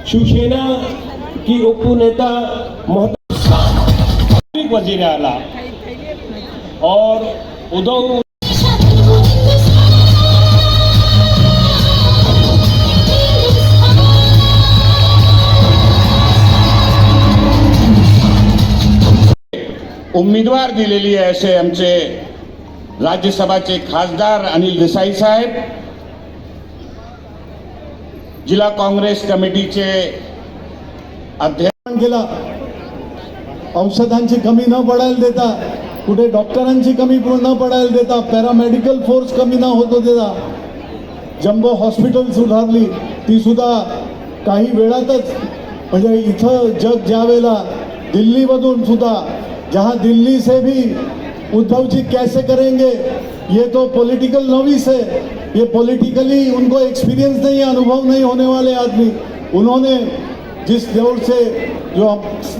शिवसेना की उपनेता वजीर आला और उद्धव उमेदवार दिलेली आहे असे आमचे राज्यसभाचे खासदार अनिल देसाई साहेब, जिल्हा काँग्रेस कमिटीचे अध्यक्ष केला, औषधांची कमी न पडायला देता, कुठे डॉक्टरांची कमी न पडायला देता, पॅरामेडिकल फोर्स कमी न होतो देता, जम्बो हॉस्पिटल सुधारली ती सुद्धा काही वेळातच, म्हणजे इथं जग ज्या वेळेला दिल्लीमधून सुद्धा, जहां दिल्ली से भी उद्धव जी कैसे करेंगे, ये तो पॉलिटिकल नॉविस है, ये पॉलिटिकली उनको एक्सपीरियंस नहीं है, अनुभव नहीं होने वाले आदमी, उन्होंने जिस दौर से जो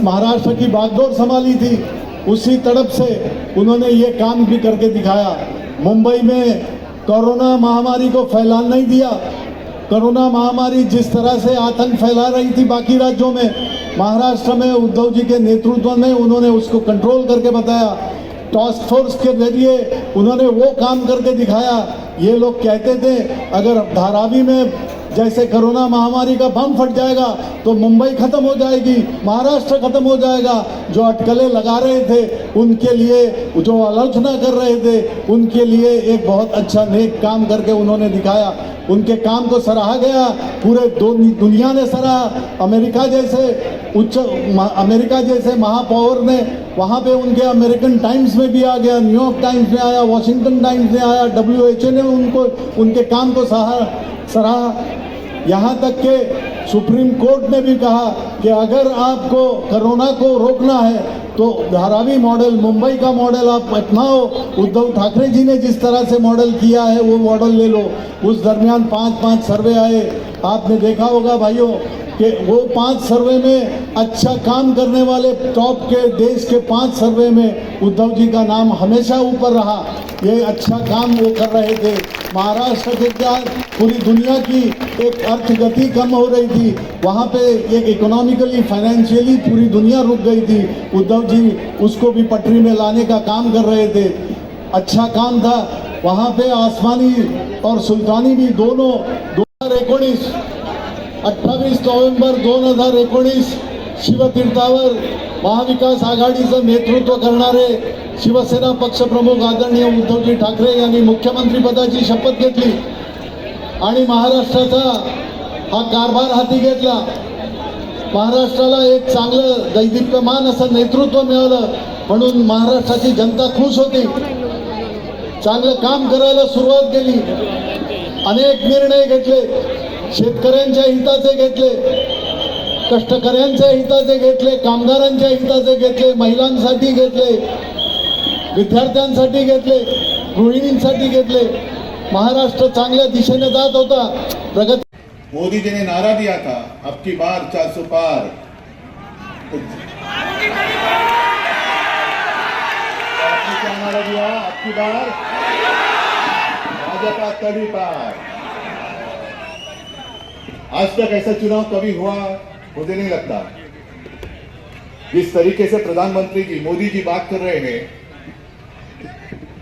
महाराष्ट्र की बागडोर संभाली थी उसी तड़प से उन्होंने ये काम भी करके दिखाया। मुंबई में कोरोना महामारी को फैलाने नहीं दिया। कोरोना महामारी जिस तरह से आतंक फैला रही थी बाकी राज्यों में, महाराष्ट्र में उद्धव जी के नेतृत्व में उन्होंने उसको कंट्रोल करके बताया। टास्क फोर्स के जरिए उन्होंने वो काम करके दिखाया। ये लोग कहते थे अगर धारावी में जैसे कोरोना महामारी का बम फट जाएगा तो मुंबई खत्म हो जाएगी, महाराष्ट्र खत्म हो जाएगा। जो अटकलें लगा रहे थे उनके लिए, जो आलोचना कर रहे थे उनके लिए एक बहुत अच्छा नेक काम करके उन्होंने दिखाया। उनके काम को सराहा गया, पूरे दुनिया ने सराहा। अमेरिका जैसे महापावर ने वहाँ पे उनके अमेरिकन टाइम्स में भी आ गया, न्यूयॉर्क टाइम्स में आया, वॉशिंगटन टाइम्स में आया, WHO ने उनके काम को सराहा। यहाँ तक के सुप्रीम कोर्ट ने भी कहा कि अगर आपको कोरोना को रोकना है तो धारावी मॉडल, मुंबई का मॉडल आप अपनाओ। उद्धव ठाकरे जी ने जिस तरह से मॉडल किया है वो मॉडल ले लो। उस दरमियान 5 सर्वे आए, आपने देखा होगा भाइयों कि वो 5 सर्वे में अच्छा काम करने वाले टॉप के देश के 5 सर्वे में उद्धव जी का नाम हमेशा ऊपर रहा। ये अच्छा काम वो कर रहे थे। महाराष्ट्र के क्या पूरी दुनिया की एक अर्थगति कम हो रही थी, वहाँ पे एक इकोनॉमिकली फाइनेंशियली पूरी दुनिया रुक गई थी। उद्धव जी उसको भी पटरी में लाने का काम कर रहे थे। अच्छा काम था। वहाँ पे आसमानी और सुल्तानी भी दोनों 2019 28 नोव्हेंबर 2019 शिवतीर्थावर महाविकास आघाडीचं नेतृत्व करणारे शिवसेना पक्षप्रमुख आदरणीय उद्धवजी ठाकरे यांनी मुख्यमंत्री पदाची शपथ घेतली आणि महाराष्ट्राचा हा कारभार हाती घेतला। महाराष्ट्राला एक चांगलं दैदिप्यमान असं नेतृत्व मिळालं म्हणून महाराष्ट्राची जनता खुश होती। चांगलं काम करायला सुरुवात केली। अनेक निर्णय घेतले, शेतकऱ्यांच्या हिताचे घेतले, कष्टकऱ्यांच्या हिताचे घेतले, कामगारांच्या हिताचे घेतले, महिलांसाठी घेतले, विद्यार्थ्यांसाठी घेतले, गृहिणींसाठी घेतले। महाराष्ट्र चांगल्या दिशेने जात होता। प्रगती मोदी जी ने नारा दिया था अब की बार 400 पार, आपने क्या नारा दिया? अब की बार भाजपा तड़ी पार। आज तक ऐसा चुनाव कभी हुआ मुझे नहीं लगता। जिस तरीके से प्रधानमंत्री जी मोदी जी बात कर रहे हैं,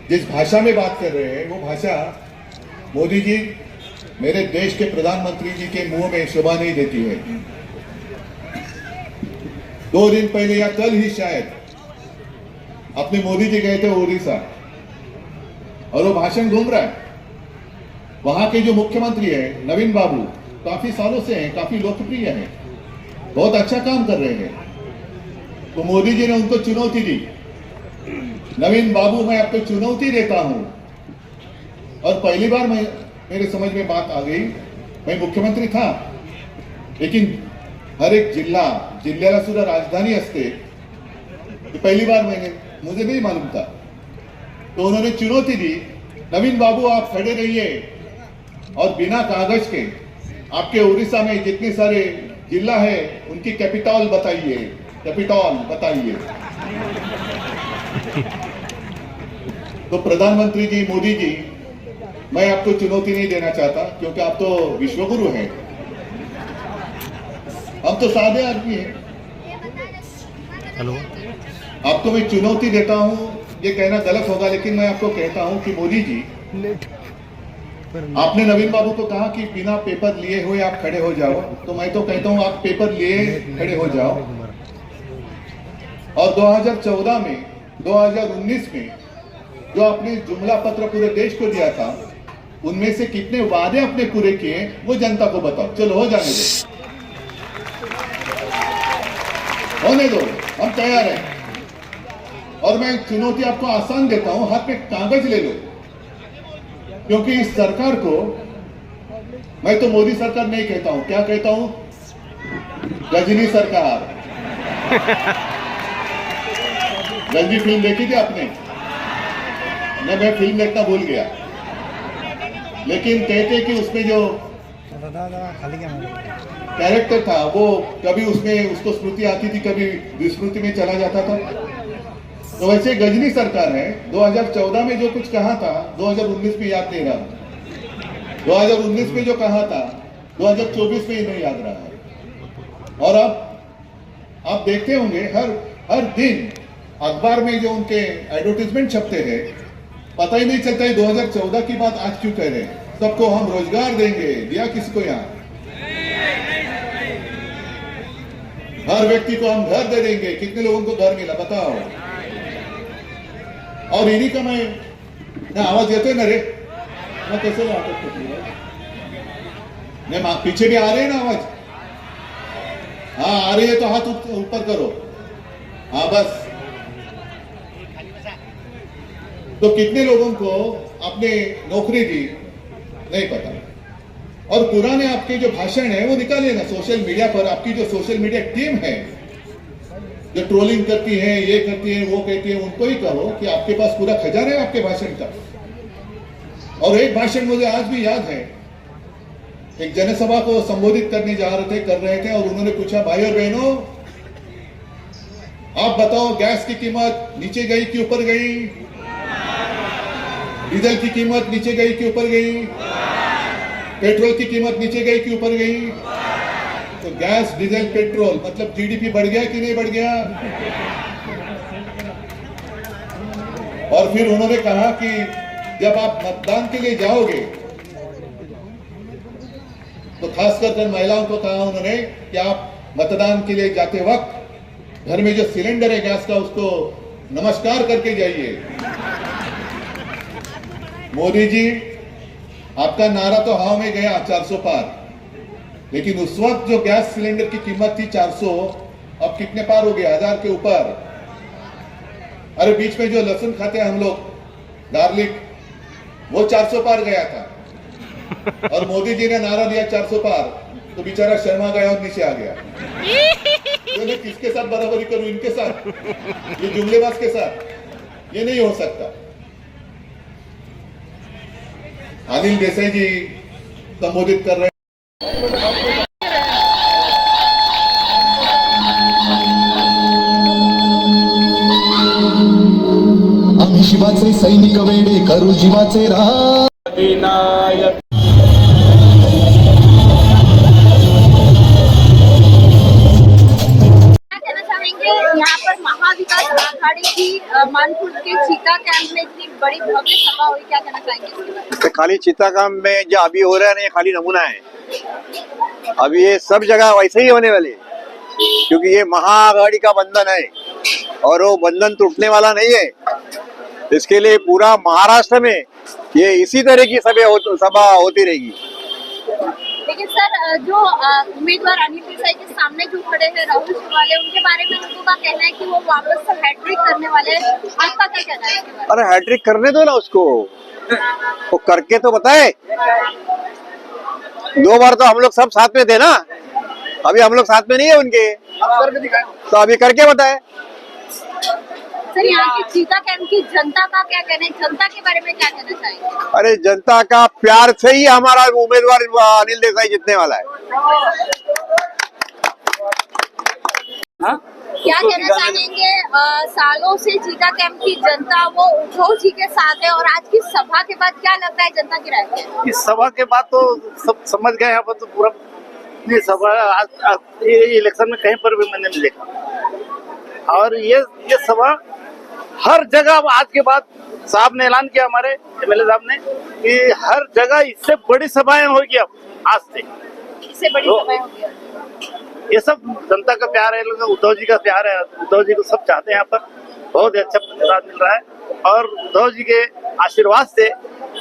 जिस भाषा में बात कर रहे हैं, वो भाषा मोदी जी मेरे देश के प्रधानमंत्री जी के मुंह में शोभा नहीं देती है। 2 दिन पहले या कल ही शायद अपने मोदी जी गए थे उड़ीसा और वो भाषण घूम रहा है। वहां के जो मुख्यमंत्री है नवीन बाबू काफी सालों से हैं, काफी लोकप्रिय हैं, बहुत अच्छा काम कर रहे हैं। तो मोदी जी ने उनको चुनौती दी, नवीन बाबू मैं आपको चुनौती देता हूं। और पहली बार मेरे समझ में बात आ गई, मैं मुख्यमंत्री था लेकिन हर एक जिल्ह्याला सुद्धा राजधानी असते, पहली बार मुझे नहीं मालूम था। तो उन्होंने चुनौती दी, नवीन बाबू आप खड़े रहिए और बिना कागज के आपके उड़ीसा में जितने सारे जिला है उनकी कैपिटल बताइए। तो प्रधानमंत्री जी, मोदी जी, मैं आपको चुनौती नहीं देना चाहता क्योंकि आप तो विश्वगुरु हैं, हम तो सादे आदमी हैं। हेलो, आपको मैं चुनौती देता हूं, ये कहना गलत होगा, लेकिन मैं आपको कहता हूं कि मोदी जी, आपने नवीन बाबू को कहा कि बिना पेपर लिए हुए आप खड़े हो जाओ, तो मैं तो कहता हूं आप पेपर लिए खड़े हो जाओ। और 2014 में, 2019 में जो आपने जुमला पत्र पूरे देश को दिया था, उनमें से कितने वादे आपने पूरे किए वो जनता को बताओ। चलो हो जाने दो, होने दो, हम तैयार हैं। और मैं चुनौती आपको आसान देता हूं, हाथ में कागज ले लो, क्योंकि इस सरकार को मैं तो मोदी सरकार नहीं कहता हूं, क्या कहता हूं? गजनी सरकार। गजनी फिल्म देखी थी आपने? मैं फिल्म देखना भूल गया, लेकिन कहते कि उसमें जो कैरेक्टर था वो कभी उसमें उसको स्मृति आती थी, कभी विस्मृति में चला जाता था। तो वैसे गजनी सरकार है। 2014 में जो कुछ कहा था 2019 में याद नहीं रहा, 2019 में जो कहा था 2024 में ही नहीं याद रहा है। और अब आप देखते होंगे हर दिन अखबार में जो उनके एडवर्टीजमेंट छपते हैं, पता ही नहीं चलता है 2014 की बात आज क्यों कह रहे हैं। सबको हम रोजगार देंगे, दिया किसी को? यहाँ हर व्यक्ति को हम घर दे देंगे, कितने लोगों को घर मिला बताओ? और इन्हीं का मैं ना आवाज देते ना रे, मैं कैसे ना पीछे भी आ रहे हैं ना आवाज? हाँ आ रही है तो हाथ ऊपर करो। हाँ बस। तो कितने लोगों को आपने नौकरी दी नहीं पता। और पुराने आपके जो भाषण है वो निकालिए ना सोशल मीडिया पर। आपकी जो सोशल मीडिया टीम है जो ट्रोलिंग करती है, ये करती है, वो कहती है, उनको ही कहो कि आपके पास पूरा खजाना है आपके भाषण का। और एक भाषण मुझे आज भी याद है, एक जनसभा को संबोधित कर रहे थे और उन्होंने पूछा, भाई और बहनों आप बताओ गैस की कीमत नीचे गई कि ऊपर गई? डीजल की कीमत नीचे गई कि ऊपर गई? पेट्रोल की कीमत नीचे गई कि ऊपर गई? तो गैस, डीजल, पेट्रोल मतलब जीडीपी बढ़ गया कि नहीं बढ़ गया? और फिर उन्होंने कहा कि जब आप मतदान के लिए जाओगे, तो खासकर महिलाओं को कहा उन्होंने कि आप मतदान के लिए जाते वक्त घर में जो सिलेंडर है गैस का उसको नमस्कार करके जाइए। मोदी जी, आपका नारा तो हवा में गया 400 पार, लेकिन उस वक्त जो गैस सिलेंडर की कीमत थी 400, अब कितने पार हो गया? 1000 के ऊपर। अरे बीच में जो लहसुन खाते हैं हम लोग, गार्लिक, वो 400 पार गया था। और मोदी जी ने नारा दिया 400 पार, तो बेचारा शर्मा गया और नीचे आ गया। तो मैं किसके साथ बराबरी करूं? इनके साथ, ये जुमलेबाज के साथ? ये नहीं हो सकता। अनिल देसाई जी संबोधित कर रहे हैं। आम्ही शिवाचे सैनिक वेडे करू जीवाचे राह। यहाँ पर महाविकास आघाड़ी की मानपुर के चीता कैंप में इतनी बड़ी भव्य सभा हुई, क्या कहना चाहेंगे? तो खाली चीता कैंप में जो अभी हो रहा है ना, ये खाली नमूना है। अभी ये सब जगह वैसे ही होने वाले, क्योंकि ये महाआघाड़ी का बंधन है और वो बंधन टूटने वाला नहीं है। इसके लिए पूरा महाराष्ट्र में ये इसी तरह की सभा होती रहेगी। लेकिन सर, जो उम्मीदवार अनिल देसाई के सामने जो खड़े हैं राहुल शिवाले, उनके बारे में लोगों का कहना है कि वो वापस से हैट्रिक करने वाले हैं। आपका क्या कहना है? अरे हैट्रिक करने दो ना उसको, वो करके तो बताए। 2 बार तो हम लोग सब साथ में थे ना, अभी हम लोग साथ में नहीं है उनके, तो अभी करके बताए। सर, यहाँ की चीता कैंप की जनता का क्या कहना है? जनता के बारे में क्या कहना चाहेंगे? अरे जनता का प्यार से ही हमारा उम्मीदवार अनिल देसाई जीतने वाला है। क्या उसको कहना दिखाने- चाहेंगे सालों से जीता कैंप की जनता वो उद्धव जी के साथ है और आज की सभा के बाद क्या लगता है जनता की राय में? इस सभा के बाद तो सब समझ गए। यहाँ पर तो पूरा ये सभा आज ये इलेक्शन में कहीं पर भी मैंने नहीं देखा। और ये सभा हर जगह आज के बाद साहब ने ऐलान किया, हमारे एमएलए साहब ने, कि हर जगह इससे बड़ी सभाएं होगी अब आज से। इससे बड़ी तो- सभा होगी। ये सब जनता का प्यार है, लोग उद्धव जी का प्यार है। उद्धव जी को सब चाहते हैं। यहाँ पर बहुत ही अच्छा प्रतिसाद मिल रहा है और उद्धव जी के आशीर्वाद से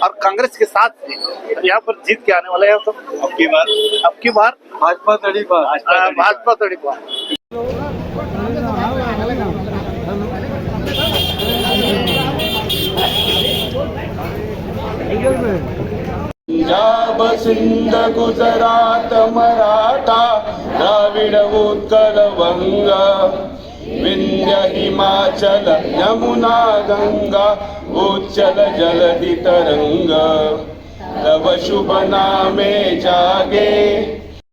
और कांग्रेस के साथ से यहाँ पर जीत के आने वाले हैं। तो अब की बार भाजपा तड़ी पार। पंजाब सिंध गुजरात मराठा द्राविड उत्कल वंग विंध्य हिमाचल यमुना गंगा उच्चल जलधि तरंग तव शुभ नामे जागे